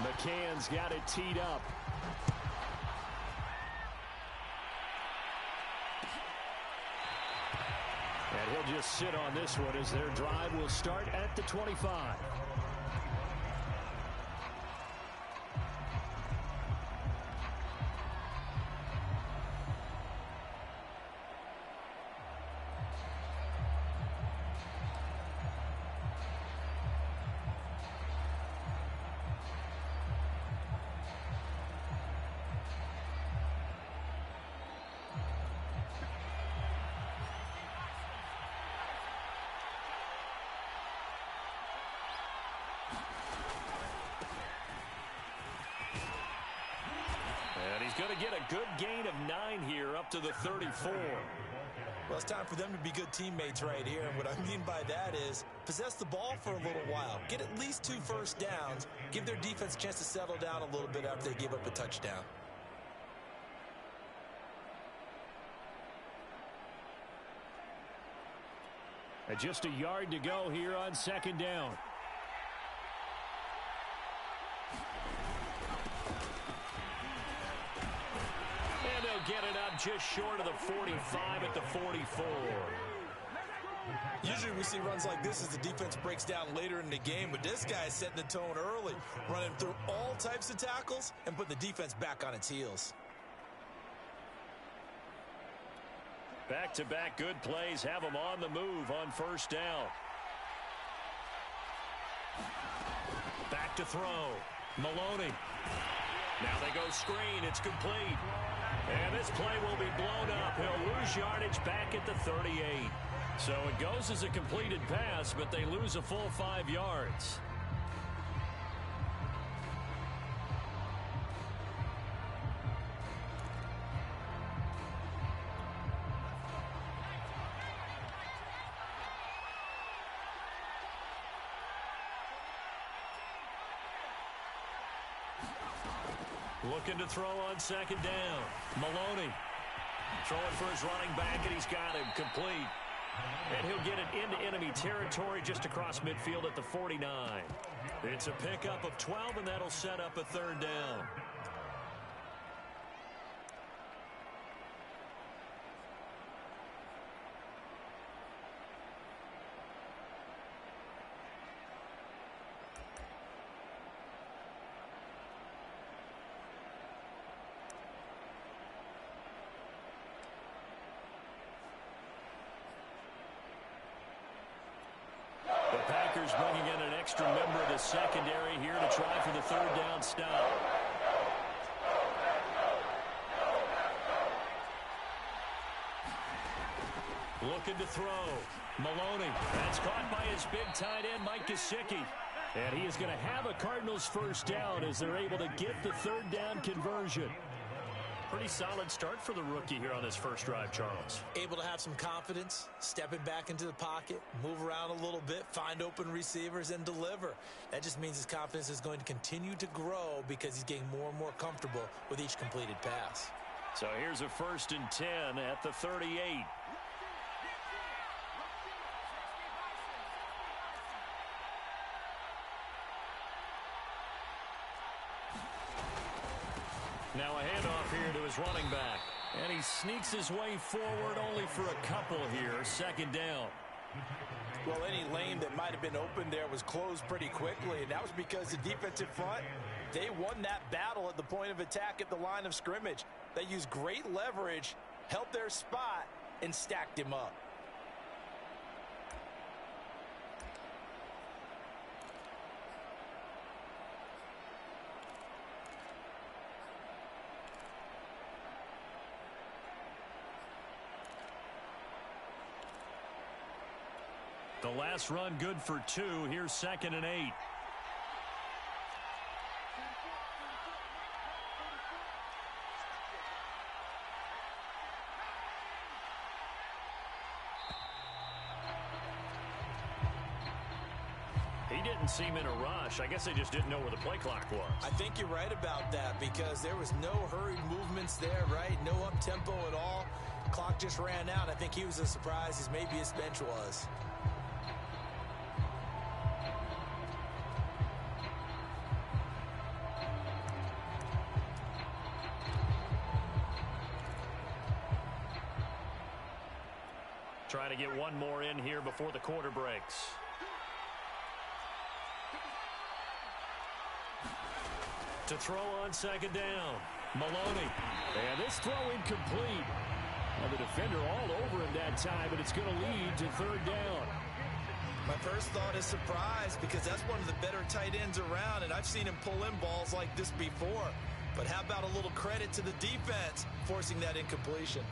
McCann's got it teed up. And he'll just sit on this one as their drive will start at the 25. Going to get a good gain of 9 here up to the 34. Well, it's time for them to be good teammates right here. And what I mean by that is possess the ball for a little while. Get at least 2 first downs. Give their defense a chance to settle down a little bit after they give up a touchdown. And just a yard to go here on second down. Get it up just short of the 45 at the 44. Usually we see runs like this as the defense breaks down later in the game, but this guy is setting the tone early, running through all types of tackles and putting the defense back on its heels. Back-to-back good plays have them on the move on first down. Back to throw. Maloney. Now they go screen. It's complete. And this play will be blown up. He'll lose yardage back at the 38. So it goes as a completed pass, but they lose a full 5 yards. Looking to throw on second down. Maloney throwing for his running back, and he's got him complete. And he'll get it into enemy territory just across midfield at the 49. It's a pickup of 12, and that'll set up a third down. Bringing in an extra member of the secondary here to try for the third down stop. Looking to throw. Maloney. That's caught by his big tight end, Mike Gesicki. And he is going to have a Cardinals first down as they're able to get the third down conversion. Pretty solid start for the rookie here on his first drive, Charles. Able to have some confidence, stepping back into the pocket, move around a little bit, find open receivers, and deliver. That just means his confidence is going to continue to grow because he's getting more and more comfortable with each completed pass. So here's a 1st and 10 at the 38. Now a handoff here to his running back. And he sneaks his way forward only for a couple here. Second down. Well, any lane that might have been open there was closed pretty quickly, and that was because the defensive front, they won that battle at the point of attack at the line of scrimmage. They used great leverage, held their spot, and stacked him up. The last run good for 2. Here's 2nd and 8. He didn't seem in a rush. I guess they just didn't know where the play clock was. I think you're right about that because there was no hurried movements there, right? No up-tempo at all. Clock just ran out. I think he was as surprised as maybe his bench was. trying to get one more in here before the quarter breaks. To throw on second down, Maloney. And this throw incomplete. Well, the defender all over him that time, but it's going to lead to third down. My first thought is surprise because that's one of the better tight ends around, and I've seen him pull in balls like this before. But how about a little credit to the defense forcing that incompletion?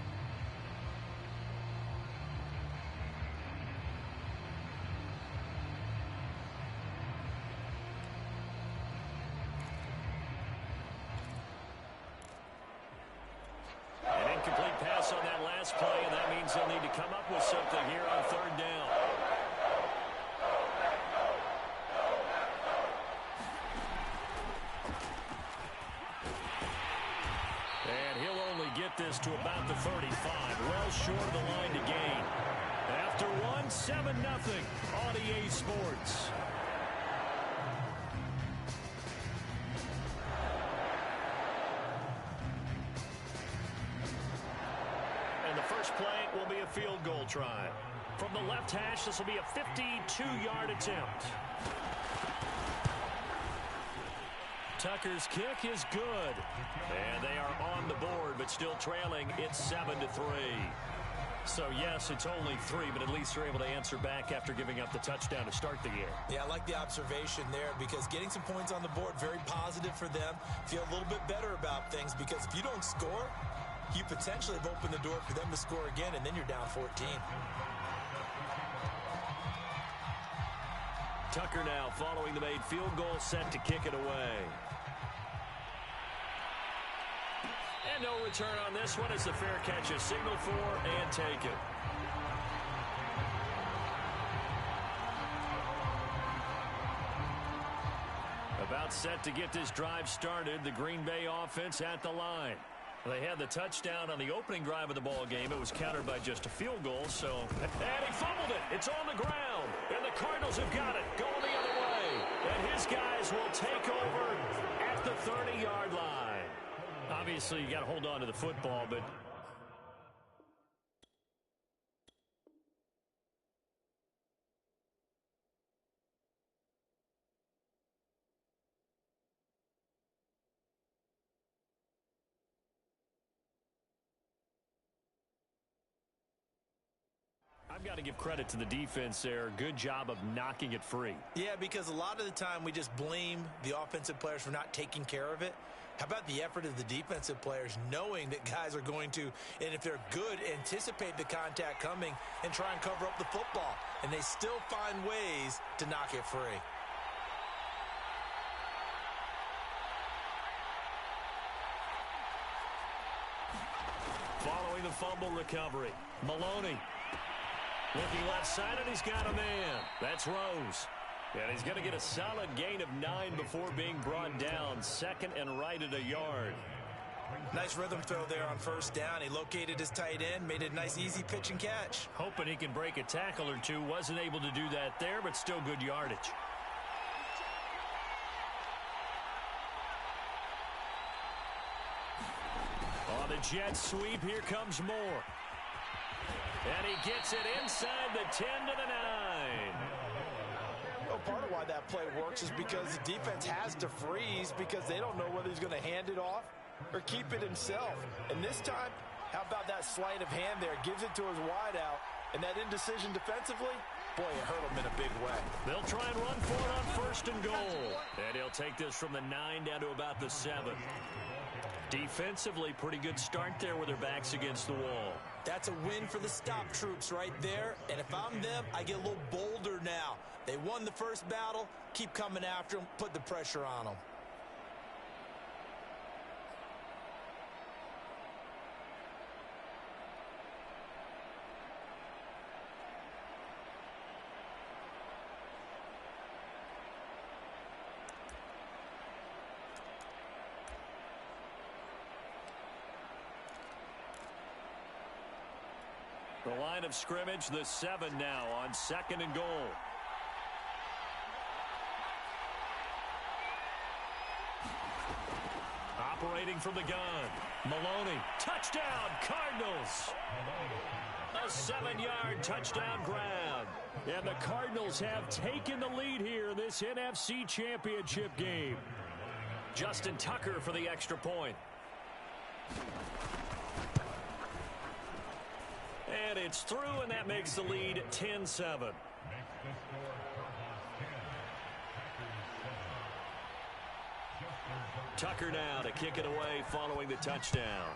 An incomplete pass on that last play, and that means they'll need to come up with something here on third down. And he'll only get this to about the 35, well short of the line to gain. After one, 7-0 on EA Sports. And the first play will be a field goal try. From the left hash, this will be a 52-yard attempt. Tucker's kick is good. And they are on the board, but still trailing. It's 7-3. So, yes, it's only 3, but at least they're able to answer back after giving up the touchdown to start the game. Yeah, I like the observation there because getting some points on the board, very positive for them. Feel a little bit better about things because if you don't score, you potentially have opened the door for them to score again, and then you're down 14. Tucker now following the made field goal, set to kick it away. And no return on this one as the fair catch is signaled for and taken. About set to get this drive started, the Green Bay offense at the line. They had the touchdown on the opening drive of the ball game. It was countered by just a field goal, so... And he fumbled it. It's on the ground. And the Cardinals have got it going the other way. And his guys will take over at the 30-yard line. Obviously, you got to hold on to the football, but... I've got to give credit to the defense there. Good job of knocking it free. Yeah, because a lot of the time we just blame the offensive players for not taking care of it. How about the effort of the defensive players knowing that guys are going to, and if they're good, anticipate the contact coming and try and cover up the football. And they still find ways to knock it free. Following the fumble recovery, Maloney. Looking left side, and he's got a man. That's Rose. And he's going to get a solid gain of 9 before being brought down. Second and right at a yard. Nice rhythm throw there on first down. He located his tight end, made it a nice easy pitch and catch. Hoping he can break a tackle or two. Wasn't able to do that there, but still good yardage. On the jet sweep, here comes Moore. And he gets it inside the 10 to the 9. Well, part of why that play works is because the defense has to freeze because they don't know whether he's going to hand it off or keep it himself. And this time, how about that sleight of hand there? Gives it to his wideout. And that indecision defensively, boy, it hurt him in a big way. They'll try and run for it on first and goal. And he'll take this from the 9 down to about the 7. Defensively, pretty good start there with their backs against the wall. That's a win for the stop troops right there. And if I'm them, I get a little bolder now. They won the first battle. Keep coming after them. Put the pressure on them. The line of scrimmage, the 7 now on second and goal. Operating from the gun. Maloney. Touchdown, Cardinals. A 7-yard touchdown grab. And the Cardinals have taken the lead here in this NFC Championship game. Justin Tucker for the extra point. And it's through, and that makes the lead 10-7. Tucker now to kick it away following the touchdown.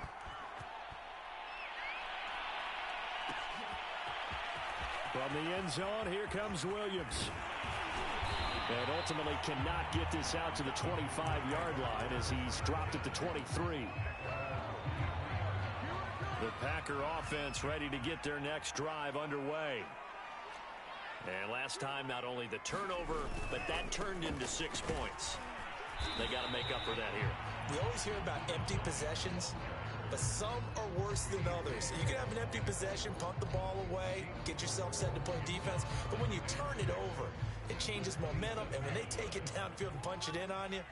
From the end zone, here comes Williams. And ultimately cannot get this out to the 25-yard line as he's dropped at the 23. The Packer offense ready to get their next drive underway. And last time, not only the turnover, but that turned into 6 points. They got to make up for that here. We always hear about empty possessions, but some are worse than others. You can have an empty possession, punt the ball away, get yourself set to play defense, but when you turn it over, it changes momentum, and when they take it downfield and punch it in on you,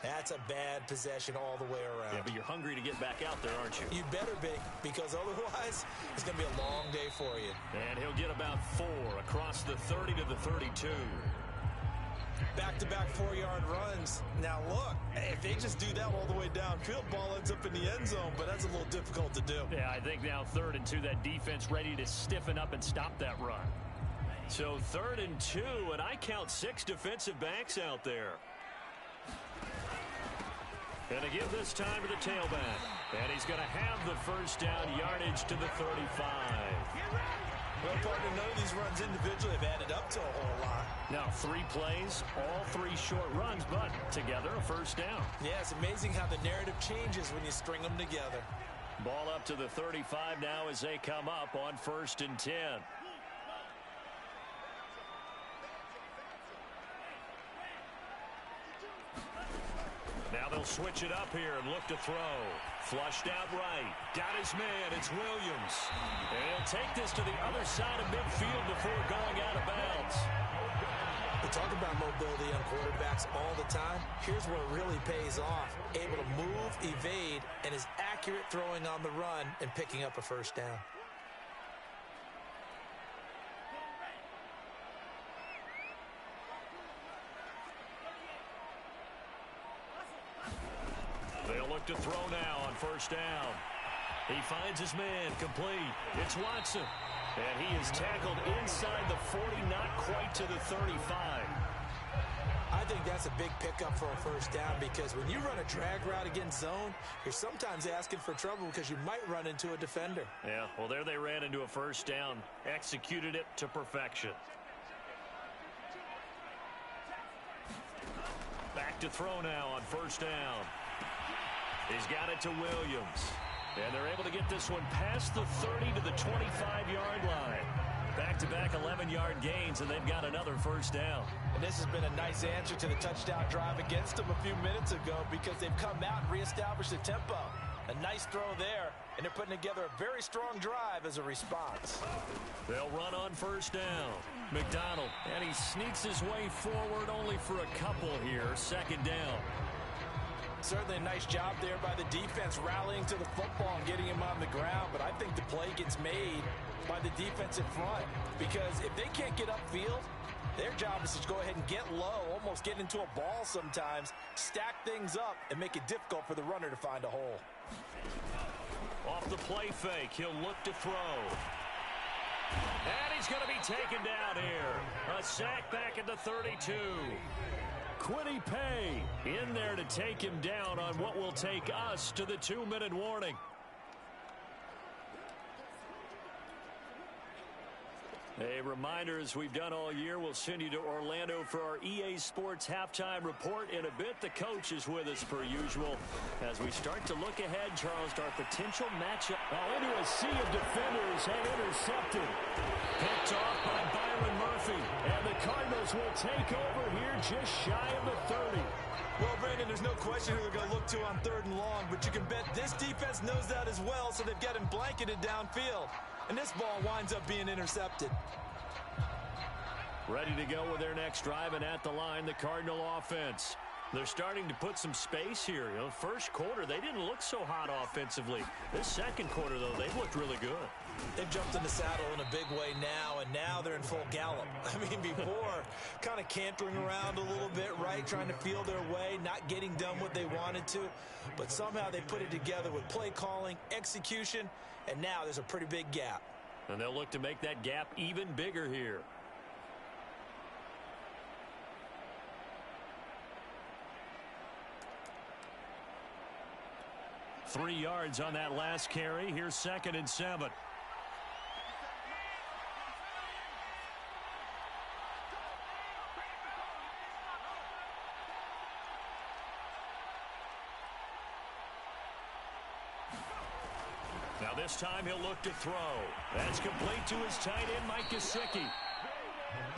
that's a bad possession all the way around. Yeah, but you're hungry to get back out there, aren't you? You better be, because otherwise it's going to be a long day for you. And he'll get about 4 across the 30 to the 32. Back-to-back 4-yard runs. Now, look, if they just do that all the way downfield, ball ends up in the end zone, but that's a little difficult to do. Yeah, I think now 3rd and 2, that defense ready to stiffen up and stop that run. So 3rd and 2, and I count 6 defensive backs out there. And to give this time to the tailback. And he's going to have the first down, yardage to the 35. Well, partner, none of these runs individually have added up to a whole lot. Now 3 plays, all 3 short runs, but together a first down. Yeah, it's amazing how the narrative changes when you string them together. Ball up to the 35 now as they come up on 1st and 10. Now they'll switch it up here and look to throw. Flushed out right. Got his man. It's Williams. And he'll take this to the other side of midfield before going out of bounds. We talk about mobility on quarterbacks all the time. Here's where it really pays off. Able to move, evade, and is accurate throwing on the run and picking up a first down. They'll look to throw now on 1st down. He finds his man complete. It's Watson. And he is tackled inside the 40, not quite to the 35. I think that's a big pickup for a first down because when you run a drag route against zone, you're sometimes asking for trouble because you might run into a defender. Yeah, well, there they ran into a first down. Executed it to perfection. Back to throw now on 1st down. He's got it to Williams. And they're able to get this one past the 30 to the 25-yard line. Back-to-back 11-yard gains, and they've got another first down. And this has been a nice answer to the touchdown drive against them a few minutes ago because they've come out and reestablished the tempo. A nice throw there, and they're putting together a very strong drive as a response. They'll run on 1st down. McDonald, and he sneaks his way forward only for a couple here. 2nd down. Certainly a nice job there by the defense rallying to the football and getting him on the ground, but I think the play gets made by the defensive front because if they can't get upfield, their job is to go ahead and get low, almost get into a ball sometimes, stack things up, and make it difficult for the runner to find a hole. Off the play fake, he'll look to throw. And he's going to be taken down here. A sack back at the 32. Quiddy Pay in there to take him down on what will take us to the 2-minute warning. A reminder, as we've done all year, we'll send you to Orlando for our EA Sports halftime report in a bit. The coach is with us per usual. As we start to look ahead, Charles, to our potential matchup. Now into a sea of defenders and intercepted. Picked off by Byron Murphy. And the Cardinals will take over here just shy of the 30. Well, Brandon, there's no question who they're going to look to on 3rd and long, but you can bet this defense knows that as well, so they've got him blanketed downfield. And this ball winds up being intercepted. Ready to go with their next drive, and at the line, the Cardinal offense. They're starting to put some space here. You know, first quarter, they didn't look so hot offensively. This second quarter, though, they've looked really good. They've jumped in the saddle in a big way now, and now they're in full gallop. I mean, before, kind of cantering around a little bit, right, trying to feel their way, not getting done what they wanted to. But somehow they put it together with play calling, execution, and now there's a pretty big gap. And they'll look to make that gap even bigger here. Three yards on that last carry. Here's 2nd and 7. Now this time he'll look to throw. That's complete to his tight end, Mike Gesicki.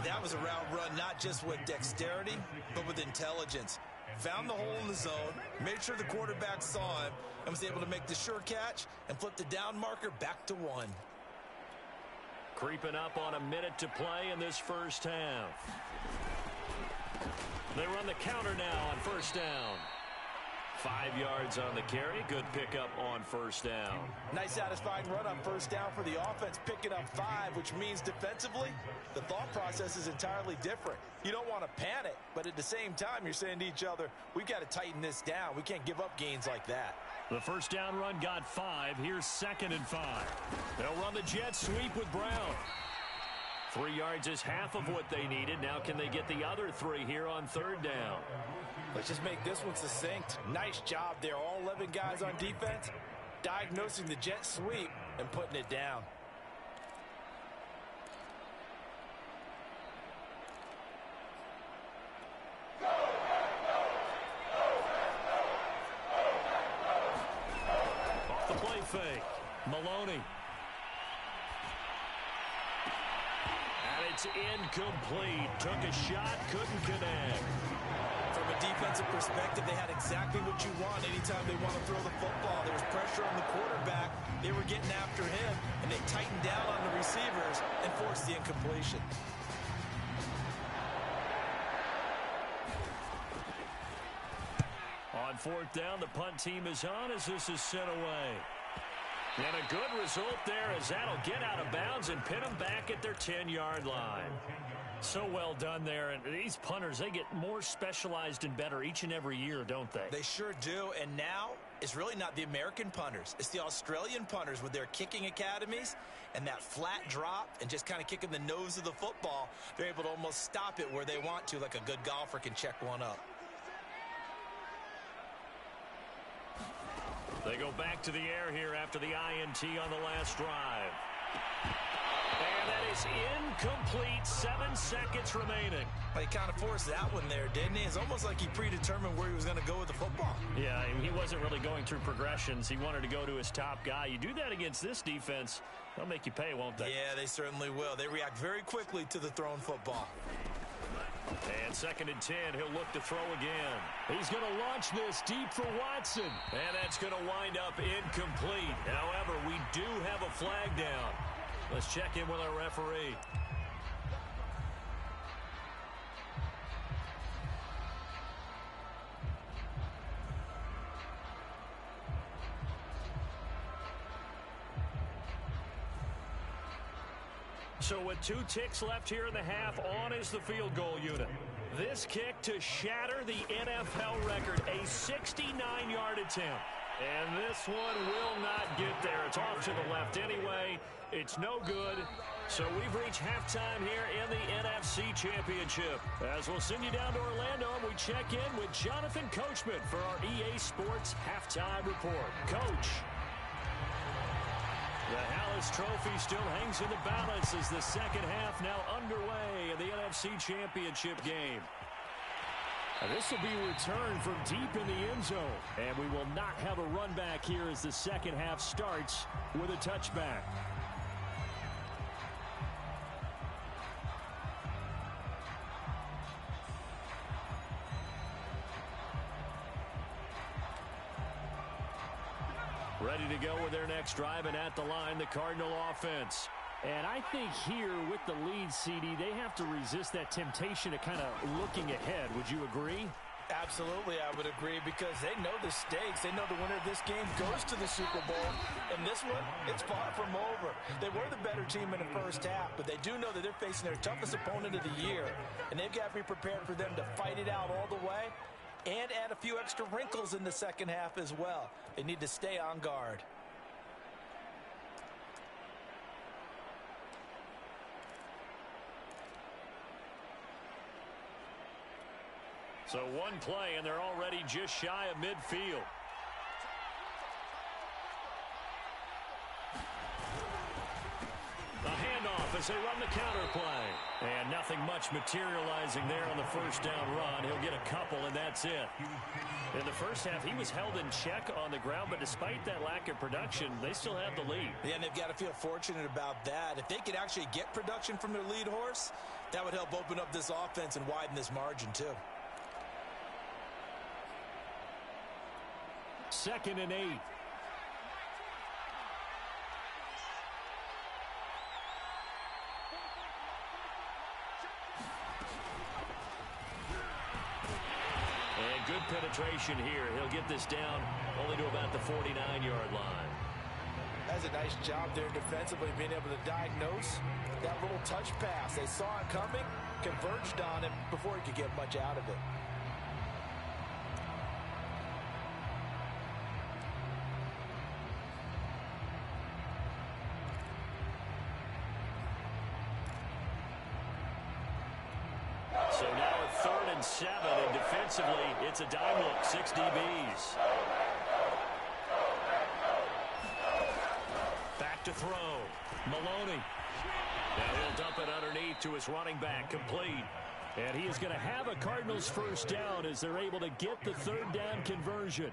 That was a route run, not just with dexterity, but with intelligence. Found the hole in the zone, made sure the quarterback saw him, and was able to make the sure catch and flip the down marker back to 1. Creeping up on a minute to play in this first half. They run the counter now on first down. 5 yards on the carry. Good pickup on first down. Nice satisfying run on first down for the offense, picking up 5, which means defensively, the thought process is entirely different. You don't want to panic, but at the same time, you're saying to each other, we've got to tighten this down. We can't give up gains like that. The first down run got 5. Here's 2nd and 5. They'll run the jet sweep with Brown. 3 yards is half of what they needed. Now can they get the other 3 here on third down? Let's just make this one succinct. Nice job there. All 11 guys on defense diagnosing the jet sweep and putting it down. Off the play fake. Maloney. And it's incomplete. Took a shot, couldn't connect. From a defensive perspective, they had exactly what you want anytime they want to throw the football. There was pressure on the quarterback. They were getting after him, and they tightened down on the receivers and forced the incompletion. On fourth down, the punt team is on as this is sent away. And a good result there as that'll get out of bounds and pin them back at their 10-yard line. So well done there. And these punters, they get more specialized and better each and every year, don't they? They sure do. And now it's really not the American punters. It's the Australian punters with their kicking academies and that flat drop and just kind of kicking the nose of the football. They're able to almost stop it where they want to, like a good golfer can check one up. They go back to the air here after the INT on the last drive. And that is incomplete. 7 seconds remaining. He kind of forced that one there, didn't he? It's almost like he predetermined where he was going to go with the football. Yeah, he wasn't really going through progressions. He wanted to go to his top guy. You do that against this defense, they'll make you pay, won't they? Yeah, they certainly will. They react very quickly to the thrown football. And 2nd and 10, he'll look to throw again. He's going to launch this deep for Watson. And that's going to wind up incomplete. However, we do have a flag down. Let's check in with our referee. So with 2 ticks left here in the half, on is the field goal unit. This kick to shatter the NFL record, a 69-yard attempt. And this one will not get there. It's off to the left anyway. It's no good. So we've reached halftime here in the NFC Championship. As we'll send you down to Orlando, and we check in with Jonathan Coachman for our EA Sports Halftime Report. Coach. The Hallis Trophy still hangs in the balance as the second half now underway in the NFC Championship game. This will be returned from deep in the end zone. And we will not have a run back here as the second half starts with a touchback. Ready to go with their next drive, and at the line, the Cardinal offense. And I think here with the lead, CD, they have to resist that temptation of kind of looking ahead. Would you agree? Absolutely, I would agree, because they know the stakes. They know the winner of this game goes to the Super Bowl. And this one, it's far from over. They were the better team in the first half, but they do know that they're facing their toughest opponent of the year. And they've got to be prepared for them to fight it out all the way and add a few extra wrinkles in the second half as well. They need to stay on guard. So one play, and they're already just shy of midfield. A handoff as they run the counter play. And nothing much materializing there on the first down run. He'll get a couple, and that's it. In the first half, he was held in check on the ground, but despite that lack of production, they still have the lead. Yeah, and they've got to feel fortunate about that. If they could actually get production from their lead horse, that would help open up this offense and widen this margin too. 2nd and 8. And good penetration here. He'll get this down only to about the 49-yard line. That's a nice job there defensively, being able to diagnose that little touch pass. They saw it coming, converged on him before he could get much out of it. So now a 3rd and 7, and defensively, it's a dime look, 6 DBs. Back to throw. Maloney. Now he'll dump it underneath to his running back, complete. And he is going to have a Cardinals first down as they're able to get the 3rd down conversion.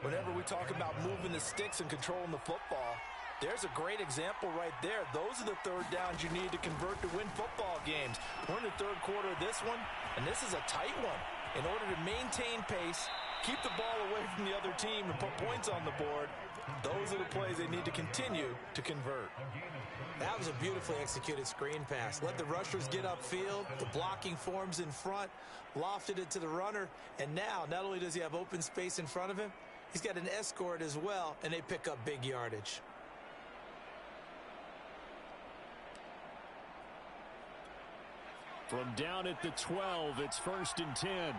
Whenever we talk about moving the sticks and controlling the football, there's a great example right there. Those are the 3rd downs you need to convert to win football games. We're in the 3rd quarter of this one, and this is a tight one. In order to maintain pace, keep the ball away from the other team, and put points on the board, those are the plays they need to continue to convert. That was a beautifully executed screen pass. Let the rushers get upfield. The blocking forms in front, lofted it to the runner, and now not only does he have open space in front of him, he's got an escort as well, and they pick up big yardage. From down at the 12, it's 1st and 10.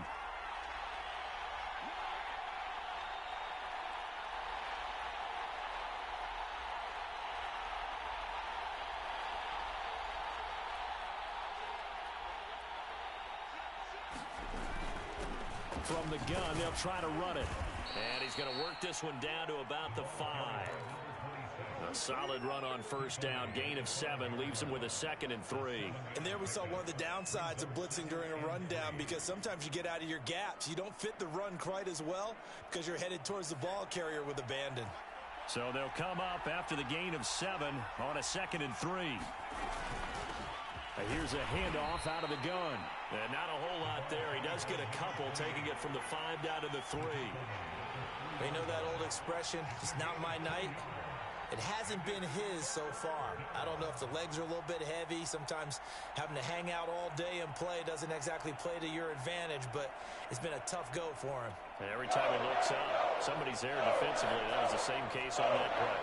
From the gun, they'll try to run it. And he's going to work this one down to about the 5. A solid run on first down. Gain of 7 leaves him with a 2nd and 3. And there we saw one of the downsides of blitzing during a rundown, because sometimes you get out of your gaps. You don't fit the run quite as well because you're headed towards the ball carrier with abandon. So they'll come up after the gain of 7 on a 2nd and 3. Here's a handoff out of the gun. And not a whole lot there. He does get a couple, taking it from the 5 down to the 3. They know that old expression, it's not my night. It hasn't been his so far. I don't know if the legs are a little bit heavy. Sometimes having to hang out all day and play doesn't exactly play to your advantage, but it's been a tough go for him. And every time he looks up, somebody's there defensively. That was the same case on that play.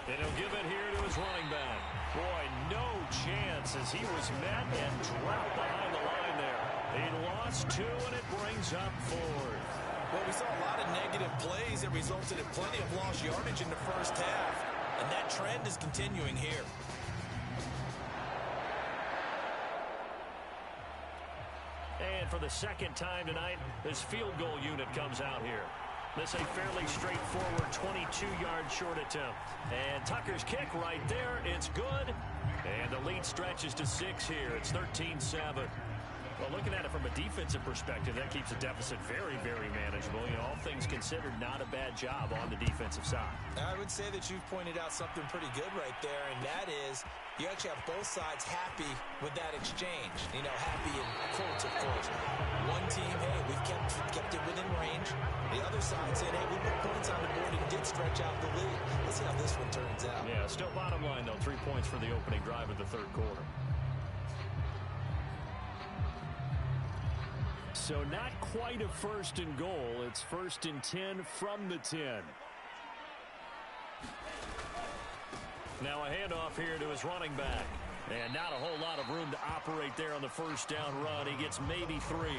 And he'll give it here to his running back. Boy, no chance as he was met and dropped behind the line there. He lost 2, and it brings up 4th. Well, we saw a lot of negative plays that resulted in plenty of lost yardage in the first half, and that trend is continuing here. And for the 2nd time tonight, this field goal unit comes out here. This a fairly straightforward 22-yard short attempt. And Tucker's kick right there. It's good. And the lead stretches to 6 here. It's 13-7. Well, looking at it from a defensive perspective, that keeps the deficit very, very manageable. You know, all things considered, not a bad job on the defensive side. I would say that you've pointed out something pretty good right there, and that is you actually have both sides happy with that exchange. You know, happy in quotes, of course. One team, hey, we've kept it within range. The other side saying, hey, we put points on the board and did stretch out the lead. Let's see how this one turns out. Yeah, still bottom line, though, 3 points for the opening drive of the third quarter. So not quite a first and goal. It's 1st and 10 from the 10. Now a handoff here to his running back. And not a whole lot of room to operate there on the first down run. He gets maybe 3.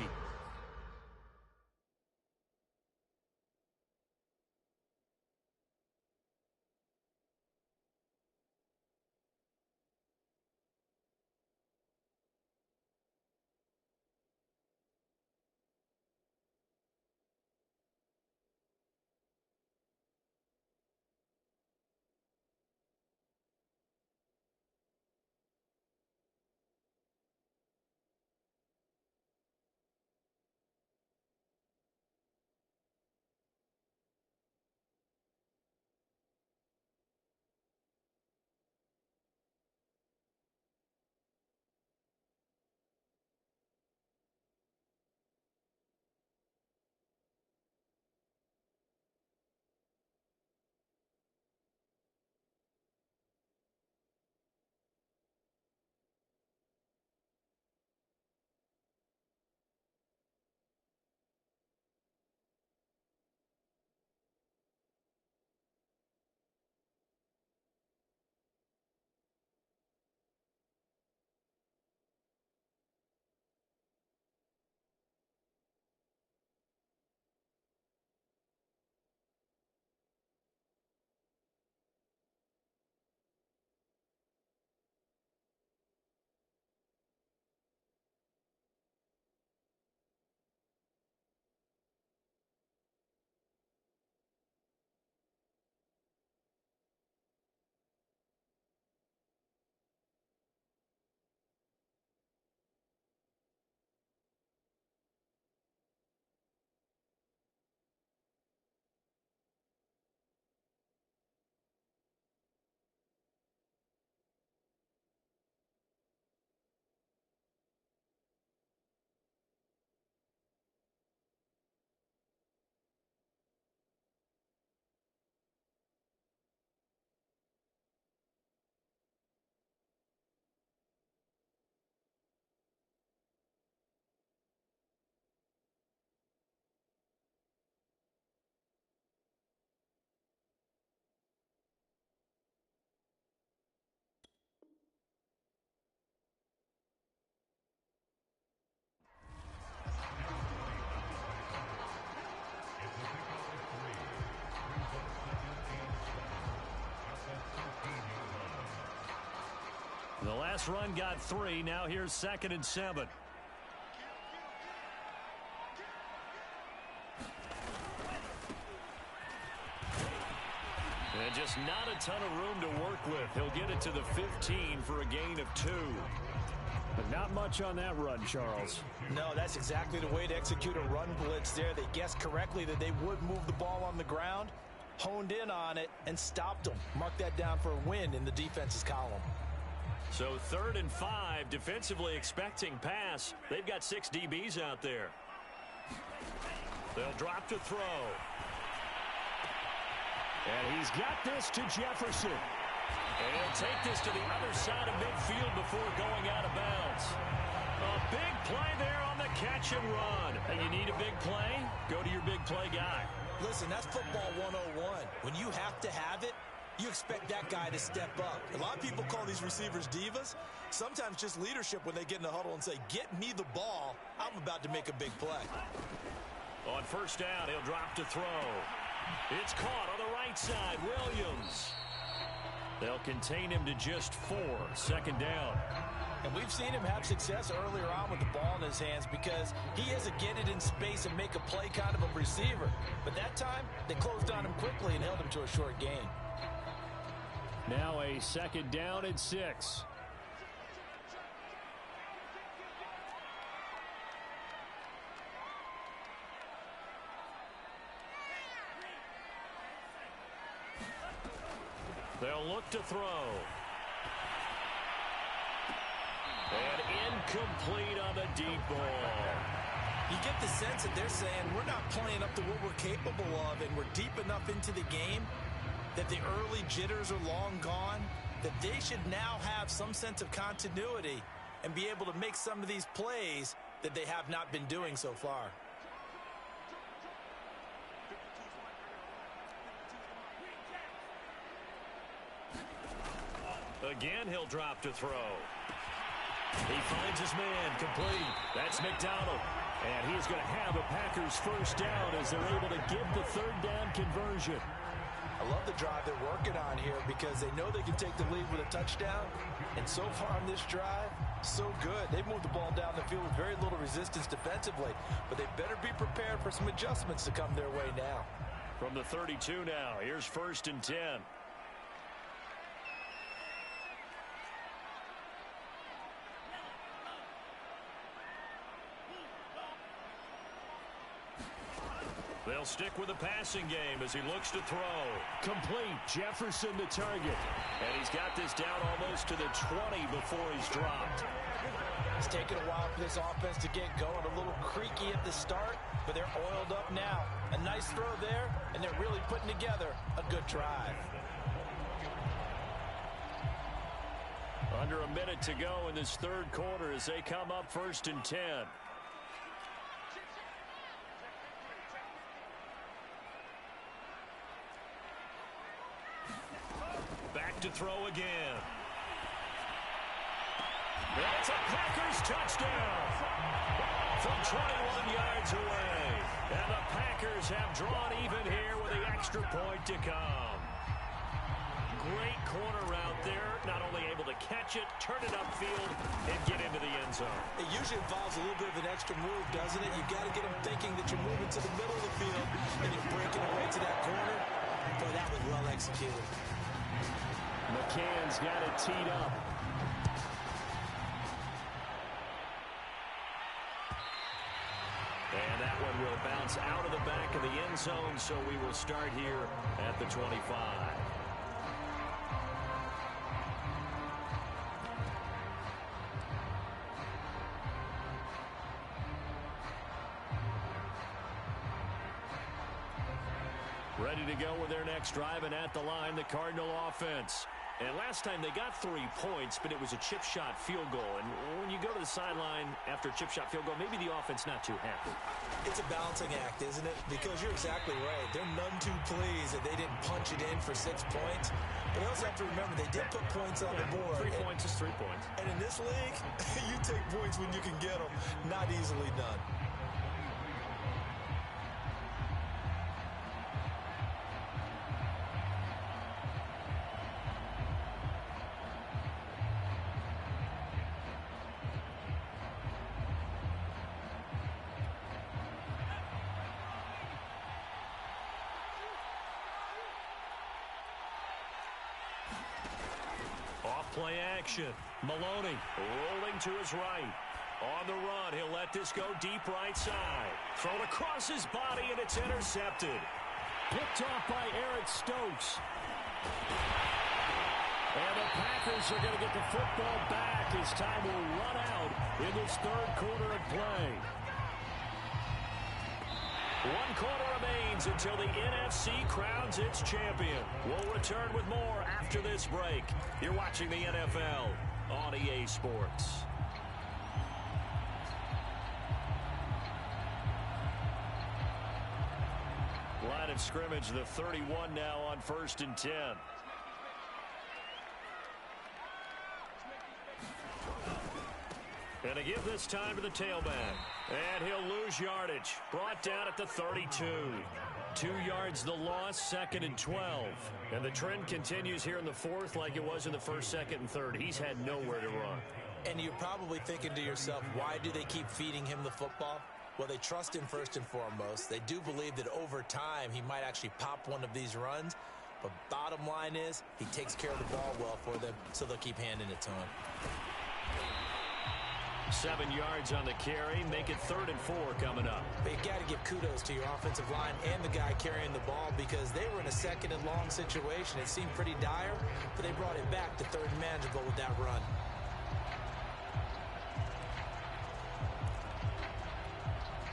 The last run got 3. Now here's 2nd and 7. And just not a ton of room to work with. He'll get it to the 15 for a gain of 2. But not much on that run, Charles. No, that's exactly the way to execute a run blitz there. They guessed correctly that they would move the ball on the ground, honed in on it, and stopped them. Mark that down for a win in the defense's column. So 3rd and 5, defensively expecting pass. They've got 6 DBs out there. They'll drop to throw. And he's got this to Jefferson. And he'll take this to the other side of midfield before going out of bounds. A big play there on the catch and run. Hey, you need a big play? Go to your big play guy. Listen, that's football 101. When you have to have it, you expect that guy to step up. A lot of people call these receivers divas. Sometimes just leadership when they get in the huddle and say, get me the ball. I'm about to make a big play. On first down, he'll drop to throw. It's caught on the right side. Williams. They'll contain him to just 4. 2nd down. And we've seen him have success earlier on with the ball in his hands because he is a get it in space and make a play kind of a receiver. But that time, they closed on him quickly and held him to a short gain. Now a 2nd down and 6. look to throw. And incomplete on the deep ball. You get the sense that they're saying we're not playing up to what we're capable of, and we're deep enough into the game that the early jitters are long gone, that they should now have some sense of continuity and be able to make some of these plays that they have not been doing so far. Again, he'll drop to throw. He finds his man, complete. That's McDonald. And he's going to have a Packers first down as they're able to get the third down conversion. I love the drive they're working on here because they know they can take the lead with a touchdown. And so far on this drive, so good. They moved the ball down the field with very little resistance defensively. But they better be prepared for some adjustments to come their way now. From the 32 now, here's 1st and 10. They'll stick with the passing game as he looks to throw. Complete. Jefferson the target. And he's got this down almost to the 20 before he's dropped. It's taken a while for this offense to get going. A little creaky at the start, but they're oiled up now. A nice throw there, and they're really putting together a good drive. Under a minute to go in this third quarter as they come up 1st and 10. To throw again. It's a Packers touchdown from 21 yards away. And the Packers have drawn even here with the extra point to come. Great corner route there. Not only able to catch it, turn it upfield, and get into the end zone. It usually involves a little bit of an extra move, doesn't it? You've got to get them thinking that you're moving to the middle of the field and you're breaking away to that corner. Boy, that was well executed. McCann's got it teed up. And that one will bounce out of the back of the end zone, so we will start here at the 25. Ready to go with their next drive, and at the line, the Cardinal offense. And last time they got 3 points, but it was a chip shot field goal. And when you go to the sideline after a chip shot field goal, maybe the offense not too happy. It's a balancing act, isn't it? Because you're exactly right. They're none too pleased that they didn't punch it in for 6 points. But they also have to remember they did put points on the board. 3 points is 3 points. And in this league, you take points when you can get them. Not easily done. Play action. Maloney rolling to his right. On the run, he'll let this go deep right side. Thrown across his body, and it's intercepted. Picked off by Eric Stokes. And the Packers are going to get the football back as time will run out in this third quarter of play. 1 quarter remains until the NFC crowns its champion. We'll return with more after this break. You're watching the NFL on EA Sports. Line of scrimmage, the 31 now on 1st and 10. And to give this time to the tailback. And he'll lose yardage. Brought down at the 32. 2 yards the loss, 2nd and 12. And the trend continues here in the 4th like it was in the 1st, 2nd, and 3rd. He's had nowhere to run. And you're probably thinking to yourself, why do they keep feeding him the football? Well, they trust him first and foremost. They do believe that over time he might actually pop one of these runs. But bottom line is he takes care of the ball well for them, so they'll keep handing it to him. 7 yards on the carry. Make it 3rd and 4 coming up. But you got to give kudos to your offensive line and the guy carrying the ball because they were in a 2nd and long situation. It seemed pretty dire, but they brought it back to 3rd and manageable with that run.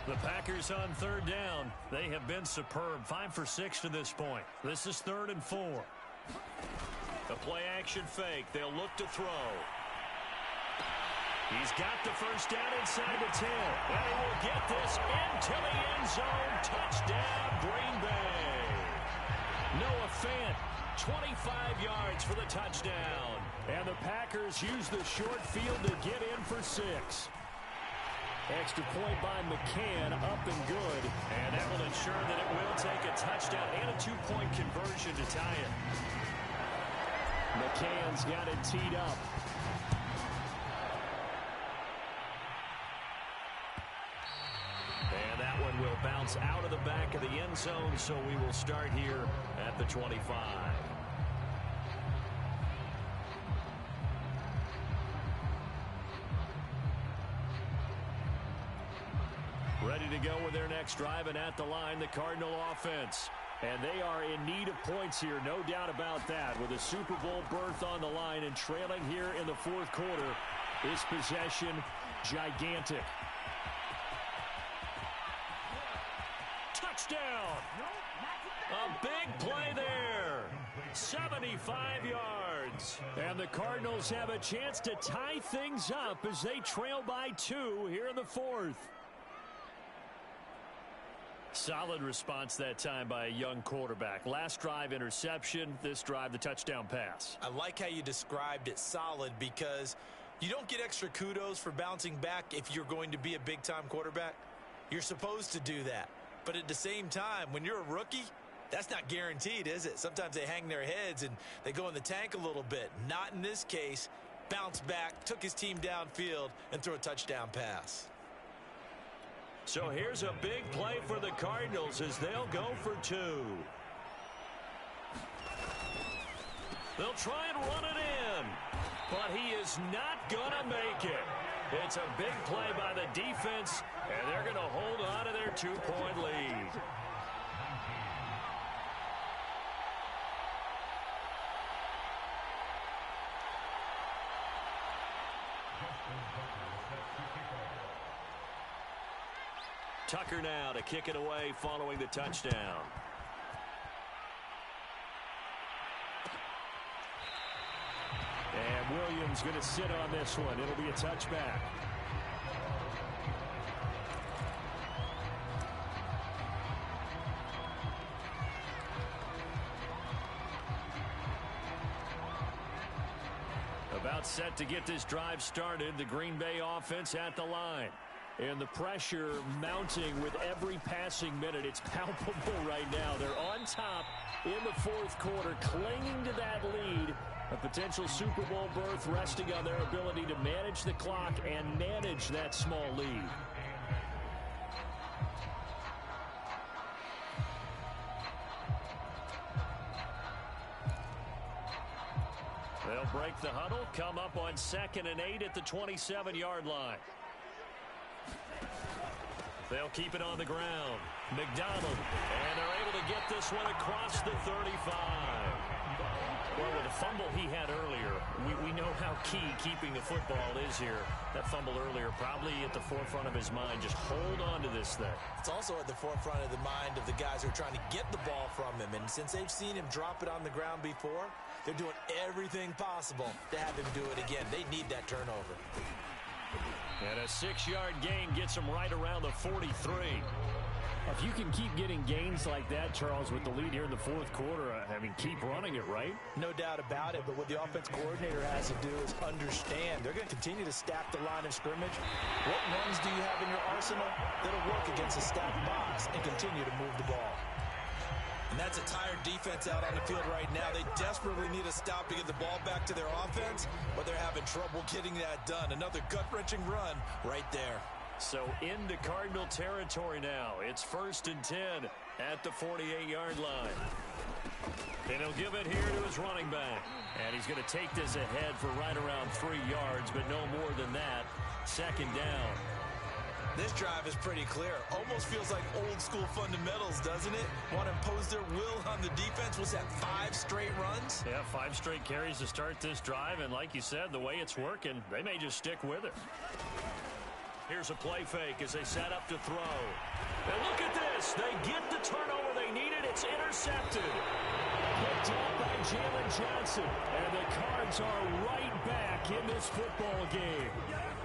The Packers on 3rd down. They have been superb. 5 for 6 to this point. This is 3rd and 4. A play-action fake. They'll look to throw. He's got the first down inside the 10. And he will get this into the end zone. Touchdown, Green Bay. Noah Fant, 25 yards for the touchdown. And the Packers use the short field to get in for 6. Extra point by McCann, up and good. And that will ensure that it will take a touchdown and a 2-point conversion to tie it. McCann's got it teed up. And that one will bounce out of the back of the end zone, so we will start here at the 25. Ready to go with their next drive, and at the line, the Cardinal offense. And they are in need of points here, no doubt about that. With a Super Bowl berth on the line and trailing here in the 4th quarter, this possession gigantic. Touchdown! A big play there. 75 yards. And the Cardinals have a chance to tie things up as they trail by 2 here in the 4th. Solid response that time by a young quarterback. Last drive, interception. This drive, the touchdown pass. I like how you described it, solid, because you don't get extra kudos for bouncing back if you're going to be a big-time quarterback. You're supposed to do that. But at the same time, when you're a rookie, that's not guaranteed, is it? Sometimes they hang their heads and they go in the tank a little bit. Not in this case. Bounced back, took his team downfield, and threw a touchdown pass. So here's a big play for the Cardinals as they'll go for 2. They'll try and run it in, but he is not going to make it. It's a big play by the defense, and they're going to hold on to their 2-point lead. Tucker now to kick it away following the touchdown. And Williams going to sit on this one. It'll be a touchback. About set to get this drive started. The Green Bay offense at the line. And the pressure mounting with every passing minute. It's palpable right now. They're on top in the 4th quarter, clinging to that lead. A potential Super Bowl berth resting on their ability to manage the clock and manage that small lead. They'll break the huddle, come up on 2nd and 8 at the 27-yard line. They'll keep it on the ground. McDonald, and they're able to get this one across the 35. Well, with the fumble he had earlier, we know how key keeping the football is here. That fumble earlier probably at the forefront of his mind. Just hold on to this thing. It's also at the forefront of the mind of the guys who are trying to get the ball from him. And since they've seen him drop it on the ground before, they're doing everything possible to have him do it again. They need that turnover. And a 6-yard gain gets him right around the 43. If you can keep getting gains like that, Charles, with the lead here in the 4th quarter, I mean, keep running it, right? No doubt about it, but what the offense coordinator has to do is understand. They're going to continue to stack the line of scrimmage. What runs do you have in your arsenal that'll work against a stacked box and continue to move the ball? And that's a tired defense out on the field right now. They desperately need a stop to get the ball back to their offense, but they're having trouble getting that done. Another gut-wrenching run right there. So into Cardinal territory now. It's 1st and 10 at the 48-yard line. And he'll give it here to his running back. And he's going to take this ahead for right around 3 yards, but no more than that. Second down. This drive is pretty clear. Almost feels like old school fundamentals, doesn't it? Want to impose their will on the defense. Was that 5 straight runs? Yeah, 5 straight carries to start this drive. And like you said, the way it's working, they may just stick with it. Here's a play fake as they set up to throw. And look at this. They get the turnover they needed. It's intercepted. Picked up by Jalen Johnson. And the Cards are right back in this football game.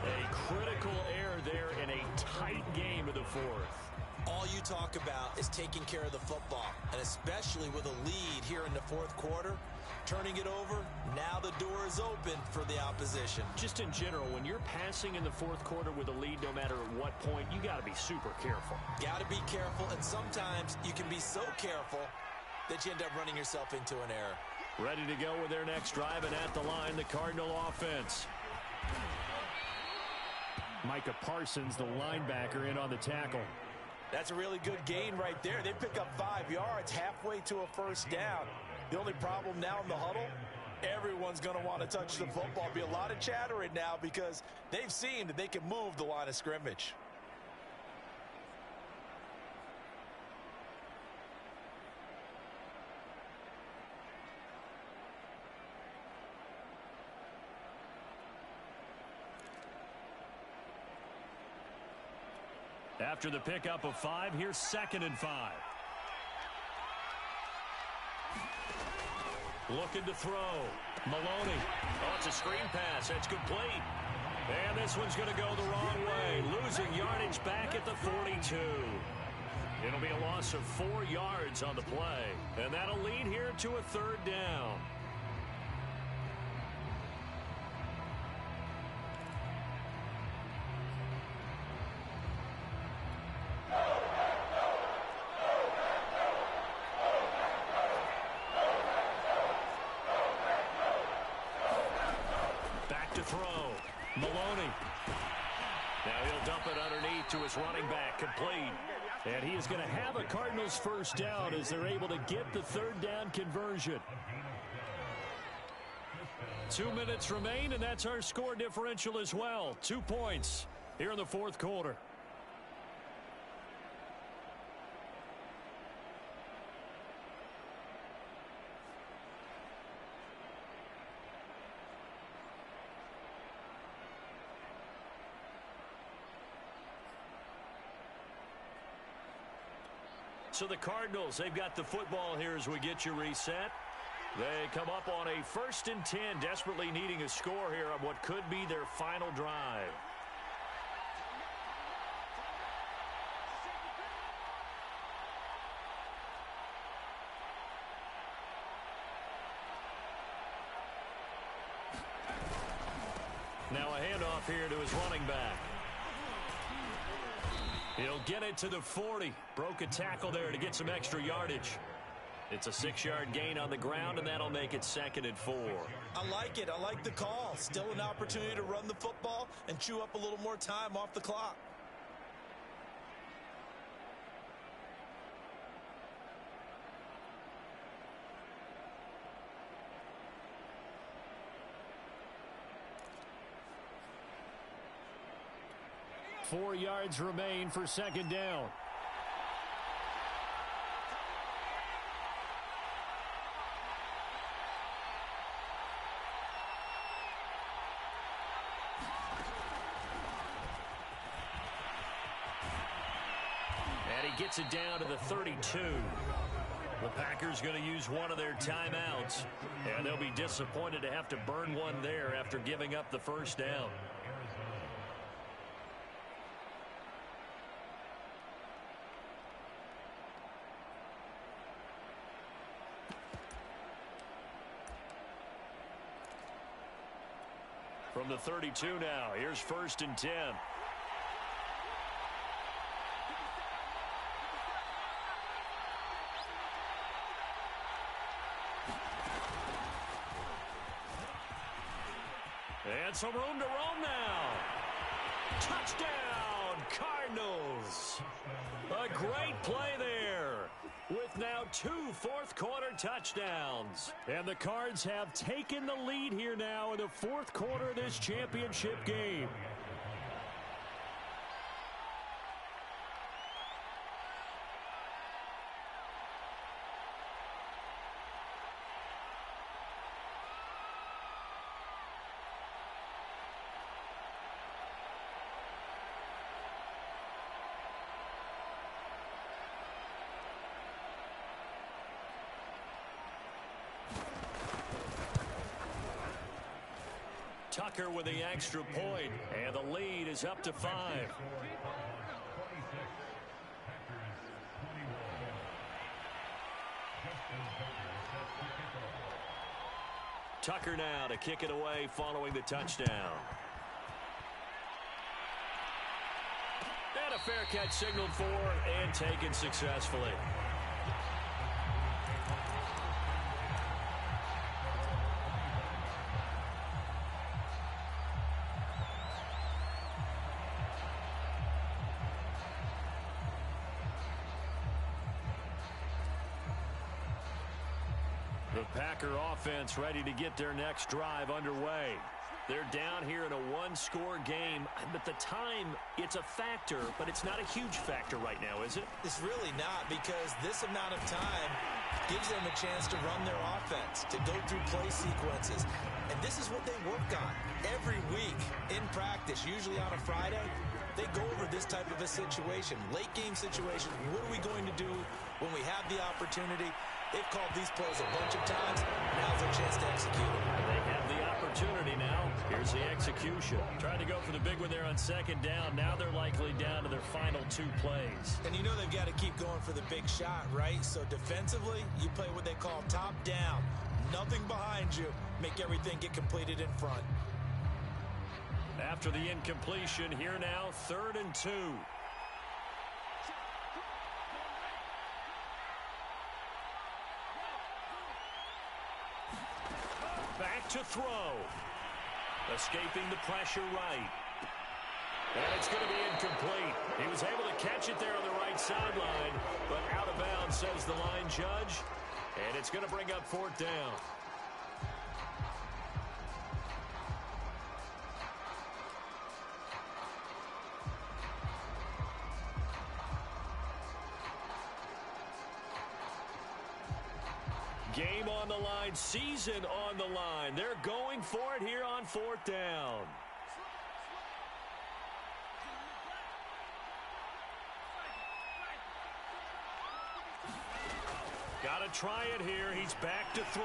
A critical error there in a tight game in the fourth. All you talk about is taking care of the football, and especially with a lead here in the fourth quarter. Turning it over, now the door is open for the opposition. Just in general, when you're passing in the fourth quarter with a lead, no matter at what point, you got to be super careful. Got to be careful, and sometimes you can be so careful that you end up running yourself into an error. Ready to go with their next drive, and at the line, the Cardinal offense. Micah Parsons, the linebacker, in on the tackle. That's a really good gain right there. They pick up 5 yards halfway to a first down. The only problem now in the huddle, everyone's going to want to touch the football. Be a lot of chattering now because they've seen that they can move the line of scrimmage. After the pickup of 5, here's 2nd and 5. Looking to throw. Maloney. Oh, it's a screen pass. That's complete. And this one's going to go the wrong way. Losing yardage back at the 42. It'll be a loss of 4 yards on the play. And that'll lead here to a 3rd down. Maloney. Now he'll dump it underneath to his running back, complete. And he is going to have a Cardinals first down as they're able to get the 3rd down conversion. 2 minutes remain, and that's our score differential as well. 2 points here in the fourth quarter. So the Cardinals, they've got the football here as we get you reset. They come up on a 1st and 10, desperately needing a score here on what could be their final drive. Now a handoff here to his running back. He'll get it to the 40. Broke a tackle there to get some extra yardage. It's a 6-yard gain on the ground, and that'll make it 2nd and 4. I like it. I like the call. Still an opportunity to run the football and chew up a little more time off the clock. Four yards remain for 2nd down. And he gets it down to the 32. The Packers going to use one of their timeouts, and they'll be disappointed to have to burn one there after giving up the first down. From the 32 now, here's 1st and 10. And some room to roam now. Touchdown, Cardinals. A great play there. with now 2 fourth-quarter touchdowns. And the Cards have taken the lead here now in the fourth quarter of this championship game. Tucker with the extra point, and the lead is up to 5. Tucker now to kick it away following the touchdown. And a fair catch signaled for and taken successfully. The Packer offense ready to get their next drive underway. They're down here in a one-score game, but the time, it's a factor, but it's not a huge factor right now, is it? It's really not, because this amount of time gives them a chance to run their offense, to go through play sequences. And this is what they work on every week in practice, usually on a Friday. They go over this type of a situation, late game situation. What are we going to do when we have the opportunity? They've called these plays a bunch of times. Now's their chance to execute them. They have the opportunity now. Here's the execution. Trying to go for the big one there on second down. Now they're likely down to their final 2 plays. And you know they've got to keep going for the big shot, right? So defensively, you play what they call top down. Nothing behind you. Make everything get completed in front. After the incompletion, here now, 3rd and 2. Back to throw. Escaping the pressure right. And it's going to be incomplete. He was able to catch it there on the right sideline, but out of bounds, says the line judge. And it's going to bring up 4th down. Game on the line, season on the line. They're going for it here on 4th down. Got to try it here. He's back to throw.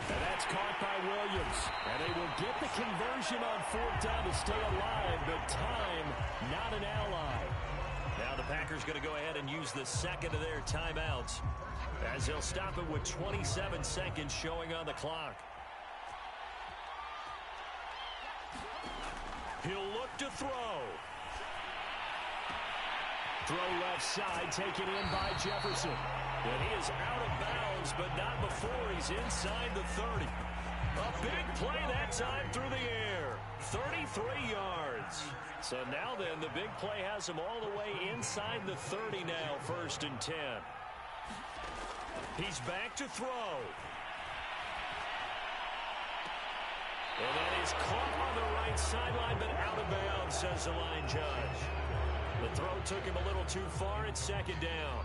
And that's caught by Williams. And they will get the conversion on 4th down to stay alive, but time not an ally. Now the Packers going to go ahead and use the second of their timeouts, as they'll stop it with 27 seconds showing on the clock. He'll look to throw. Throw left side, taken in by Jefferson. And he is out of bounds, but not before he's inside the 30. A big play that time through the air. 33 yards. So now then, the big play has him all the way inside the 30 now, 1st and 10. He's back to throw. And that is caught on the right sideline, but out of bounds, says the line judge. The throw took him a little too far. It's 2nd down.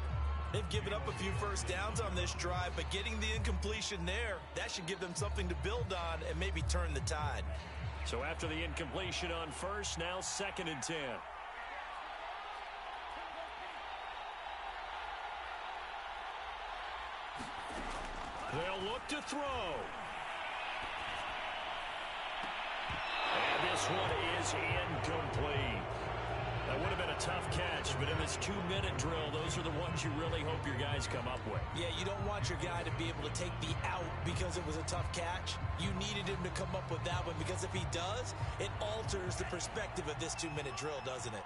They've given up a few first downs on this drive, but getting the incompletion there, that should give them something to build on and maybe turn the tide. So after the incompletion on 1st, now 2nd and 10. They'll look to throw. And this one is incomplete. That would have been a tough catch, but in this 2-minute drill, those are the ones you really hope your guys come up with. Yeah, you don't want your guy to be able to take the out because it was a tough catch. You needed him to come up with that one, because if he does, it alters the perspective of this 2-minute drill, doesn't it?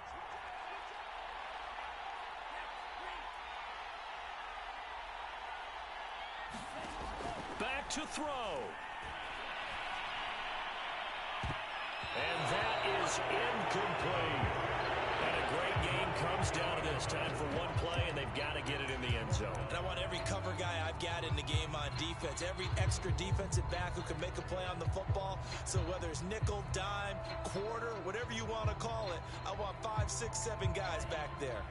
Back to throw. And that is incomplete. And a great game comes down to this. Time for one play, and they've got to get it in the end zone. And I want every cover guy I've got in the game on defense, every extra defensive back who can make a play on the football. So whether it's nickel, dime, quarter, whatever you want to call it, I want 5, 6, 7 guys back there.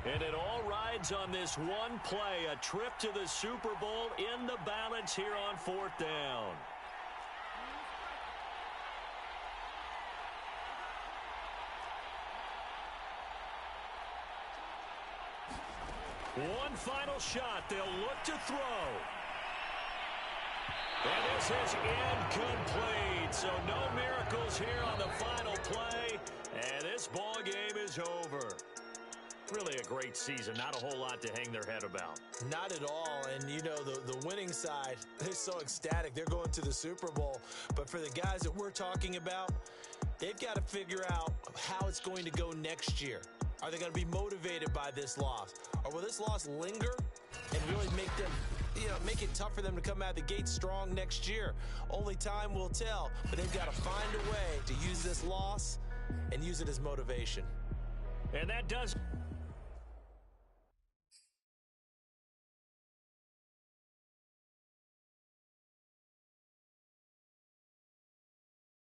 And it all rides on this one play, a trip to the Super Bowl in the balance here on 4th down. One final shot. They'll look to throw. And this is incomplete. So no miracles here on the final play. And this ball game is over. Really a great season. Not a whole lot to hang their head about. Not at all. And, you know, the winning side, they're so ecstatic. They're going to the Super Bowl. But for the guys that we're talking about, they've got to figure out how it's going to go next year. Are they going to be motivated by this loss? Or will this loss linger and really make them, make it tough for them to come out of the gate strong next year? Only time will tell. But they've got to find a way to use this loss and use it as motivation. And that does